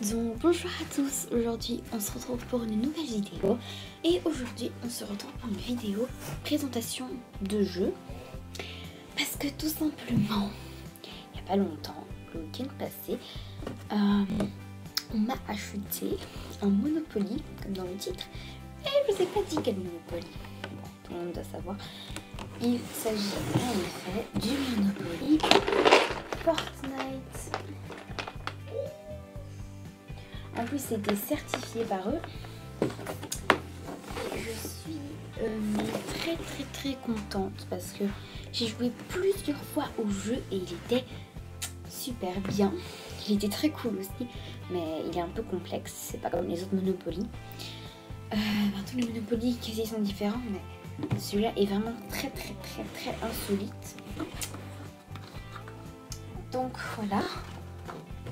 Donc bonjour à tous, aujourd'hui on se retrouve pour une nouvelle vidéo et aujourd'hui on se retrouve pour une vidéo présentation de jeu parce que tout simplement il n'y a pas longtemps, le week-end passé, on m'a acheté un Monopoly comme dans le titre et je vous ai pas dit quel Monopoly. Bon, tout le monde doit savoir, il s'agit en effet du Monopoly Fortnite. En plus, c'était certifié par eux. Je suis très contente parce que j'ai joué plusieurs fois au jeu et il était super bien. Il était très cool aussi, mais il est un peu complexe. C'est pas comme les autres Monopoly. Tous les Monopoly quasi sont différents, mais celui-là est vraiment très insolite. Donc voilà,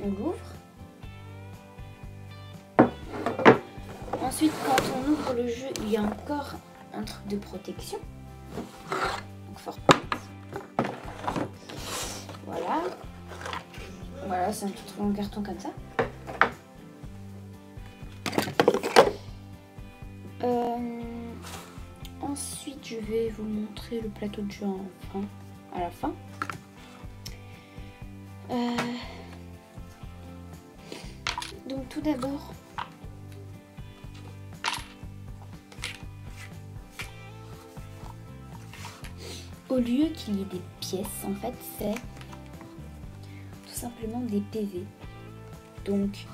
on l'ouvre. Ensuite, quand on ouvre le jeu, il y a encore un truc de protection. Donc Fortnite. Voilà. Voilà, c'est un petit truc en carton comme ça. Ensuite, je vais vous montrer le plateau de jeu à la fin. Donc tout d'abord, au lieu qu'il y ait des pièces, en fait, c'est tout simplement des PV. Donc,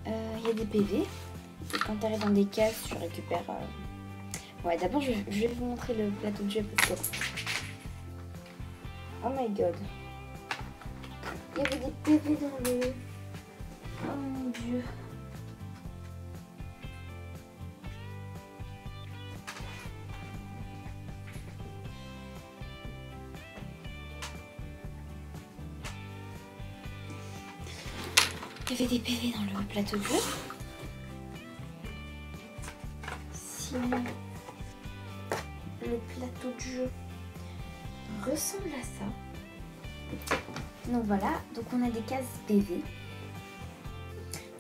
il y a des PV. Et quand tu arrives dans des cases, tu récupères... Ouais, d'abord, je vais vous montrer le plateau de jeu parce que... Oh my god. Il y avait des PV dans le... Oh mon dieu. Il y avait des PV dans le plateau de jeu. Sinon, le plateau de jeu ressemble à ça. Donc voilà, donc on a des cases PV.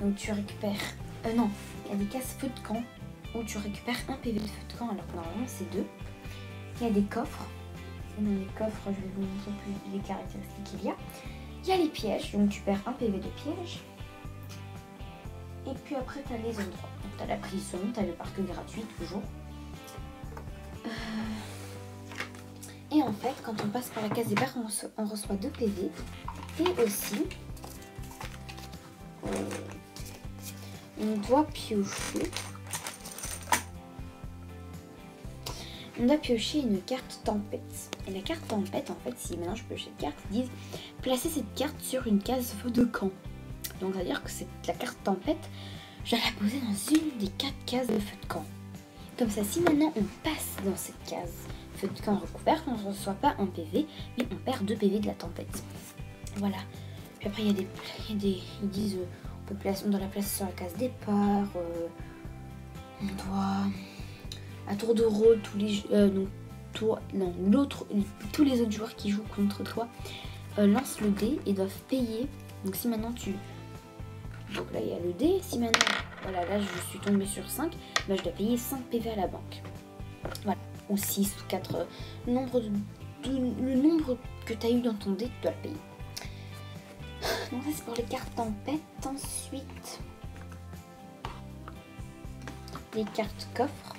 Donc tu récupères... non, il y a des cases feu de camp où tu récupères un PV de feu de camp alors que normalement c'est 2. Il y a des coffres. Et dans les coffres, je vais vous montrer plus les caractéristiques qu'il y a. Il y a les pièges, donc tu perds un PV de piège. Et puis après, tu as les endroits. Donc tu as la prison, tu as le parc gratuit, toujours. Et en fait, quand on passe par la case des barres, on reçoit 2 PV. Et aussi, on doit piocher. On doit piocher une carte tempête. Et la carte tempête, en fait, si maintenant je pioche cette carte, ils disent placer cette carte sur une case feu de camp. Donc ça veut dire que la carte tempête, je dois la poser dans une des 4 cases de feu de camp. Comme ça, si maintenant on passe dans cette case feu de camp recouverte, on ne reçoit pas un PV, mais on perd 2 PV de la tempête. Voilà. Puis après, il y a des ils disent on doit la placer sur la case départ, on doit à tour de rôle tous les tous les autres joueurs qui jouent contre toi lancent le dé et doivent payer. Donc si maintenant donc là il y a le dé, si maintenant voilà, là je suis tombée sur 5, bah, je dois payer 5 PV à la banque. Voilà. Ou 6 ou 4, le nombre que tu as eu dans ton dé, tu dois le payer. Donc ça c'est pour les cartes tempête. Ensuite, les cartes coffres.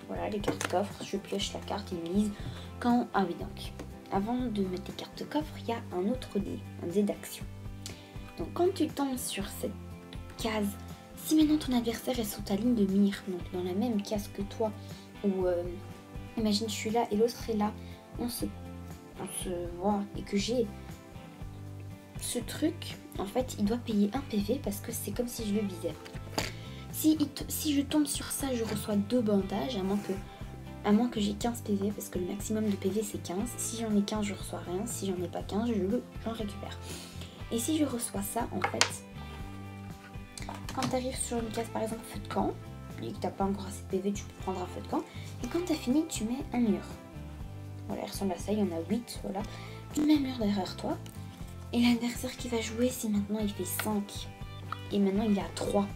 Voilà, les cartes coffres, je pioche la carte, ils me disent quand... Ah oui, donc, avant de mettre les cartes coffres, il y a un autre dé, un dé d'action. Donc quand tu tombes sur cette case, si maintenant ton adversaire est sur ta ligne de mire, donc dans la même case que toi, ou imagine je suis là et l'autre est là, on se voit et que j'ai ce truc, en fait il doit payer un PV parce que c'est comme si je le visais. Si je tombe sur ça, je reçois 2 bandages, à moins que j'ai 15 PV, parce que le maximum de PV c'est 15. Si j'en ai 15, je reçois rien. Si j'en ai pas 15, j'en récupère. Et si je reçois ça, en fait, quand tu arrives sur une case par exemple feu de camp, et que tu n'as pas encore assez de PV, tu peux prendre un feu de camp. Et quand tu as fini, tu mets un mur. Voilà, il ressemble à ça, il y en a 8, voilà. Tu mets un mur derrière toi. Et l'adversaire qui va jouer, si maintenant il fait 5 et maintenant il est à 3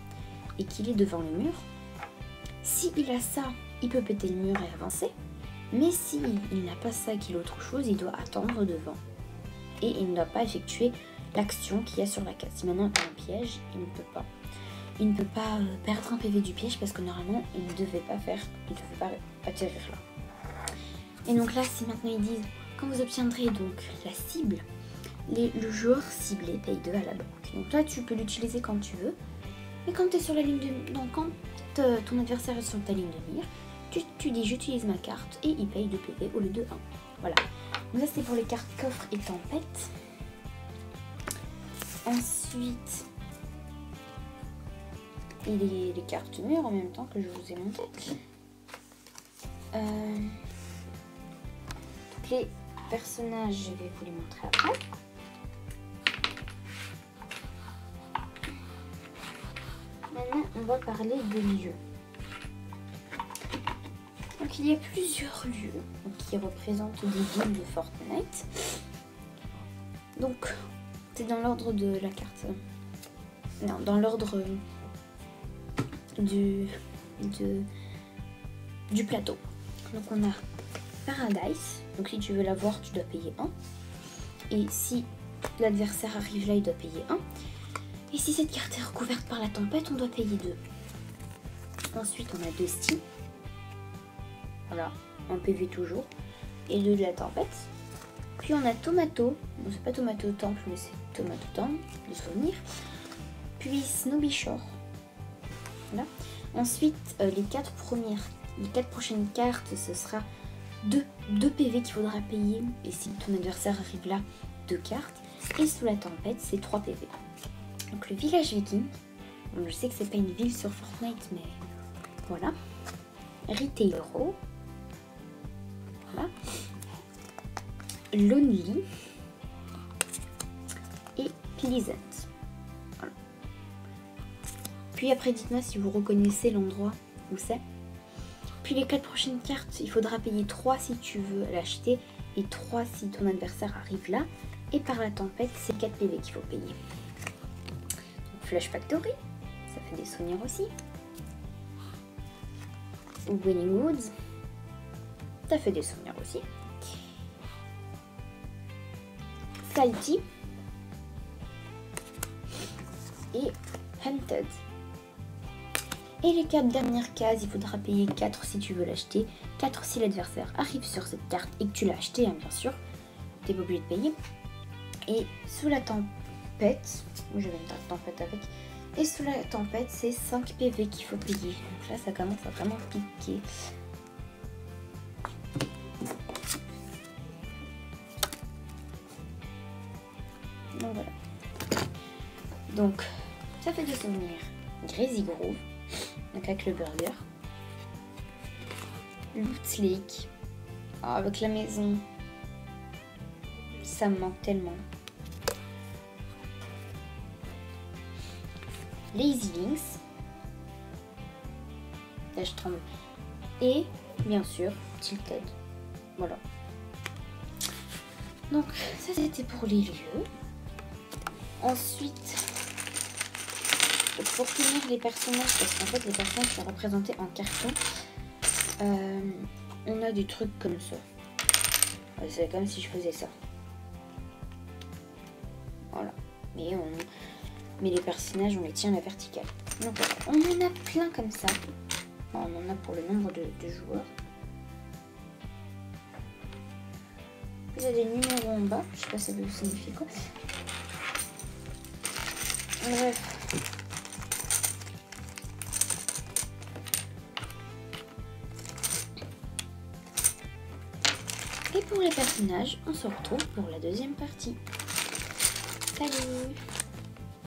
et qu'il est devant le mur, si il a ça, il peut péter le mur et avancer. Mais si il n'a pas ça et qu'il a autre chose, il doit attendre devant. Et il ne doit pas effectuer l'action qu'il y a sur la case. Si maintenant il a un piège, il ne peut pas. Il ne peut pas perdre un PV du piège parce que normalement il ne devait pas atterrir là. Et donc là, si maintenant ils disent, quand vous obtiendrez donc la cible, le joueur ciblé paye 2 à la banque. Donc là, tu peux l'utiliser quand tu veux. Et quand tu es sur la ligne de... Donc quand ton adversaire est sur ta ligne de mire, tu dis j'utilise ma carte et il paye 2 PV au lieu de 1. Voilà. Donc ça c'est pour les cartes coffre et tempête. Ensuite, et les cartes murs en même temps que je vous ai montré. Tous les personnages, je vais vous les montrer après. Maintenant, on va parler des lieux. Donc, il y a plusieurs lieux qui représentent des villes de Fortnite. Donc, c'est dans l'ordre de la carte. Non, dans l'ordre du plateau. Donc, on a Paradise. Donc, si tu veux la voir, tu dois payer 1. Et si l'adversaire arrive là, il doit payer 1. Et si cette carte est recouverte par la tempête, on doit payer 2. Ensuite, on a Dusty. Voilà, un PV toujours. Et 2 de la tempête. Puis on a Tomato. Bon, c'est pas Tomato Temple, mais c'est Tomato Temple, de souvenir. Puis Snowby Shore. Voilà. Ensuite, les 4 prochaines cartes, ce sera 2 PV qu'il faudra payer. Et si ton adversaire arrive là, 2 cartes. Et sous la tempête, c'est 3 PV. Donc le village viking, bon, je sais que c'est pas une ville sur Fortnite, mais voilà. Retail Row, voilà. Lonely et Pleasant. Voilà. Puis après, dites-moi si vous reconnaissez l'endroit où c'est. Puis les 4 prochaines cartes, il faudra payer 3 si tu veux l'acheter et 3 si ton adversaire arrive là. Et par la tempête, c'est 4 PV qu'il faut payer. Flush Factory, ça fait des souvenirs aussi. Winning Woods, ça fait des souvenirs aussi. Salty et Hunted. Et les 4 dernières cases, il faudra payer 4 si tu veux l'acheter, 4 si l'adversaire arrive sur cette carte et que tu l'as acheté, hein, bien sûr. Tu n'es pas obligé de payer. Et sous la tempête, j'avais une tempête avec, et sous la tempête c'est 5 PV qu'il faut payer. Donc là ça commence à vraiment piquer. Donc voilà. Donc ça fait des souvenirs. Crazy Grove, donc avec le burger. Loot Lake, avec la maison. Ça me manque tellement. Lazy Links. Là je tremble. Et bien sûr Tilted. Voilà. Donc ça c'était pour les lieux. Ensuite, pour finir les personnages, parce qu'en fait les personnages sont représentés en carton, on a des trucs comme ça. C'est comme si je faisais ça. Voilà. Mais les personnages, on les tient à la verticale. Donc voilà, on en a plein comme ça. On en a pour le nombre de joueurs. Il y a des numéros en bas. Je sais pas ça veut signifier quoi. Bref. Et pour les personnages, on se retrouve pour la deuxième partie. Salut!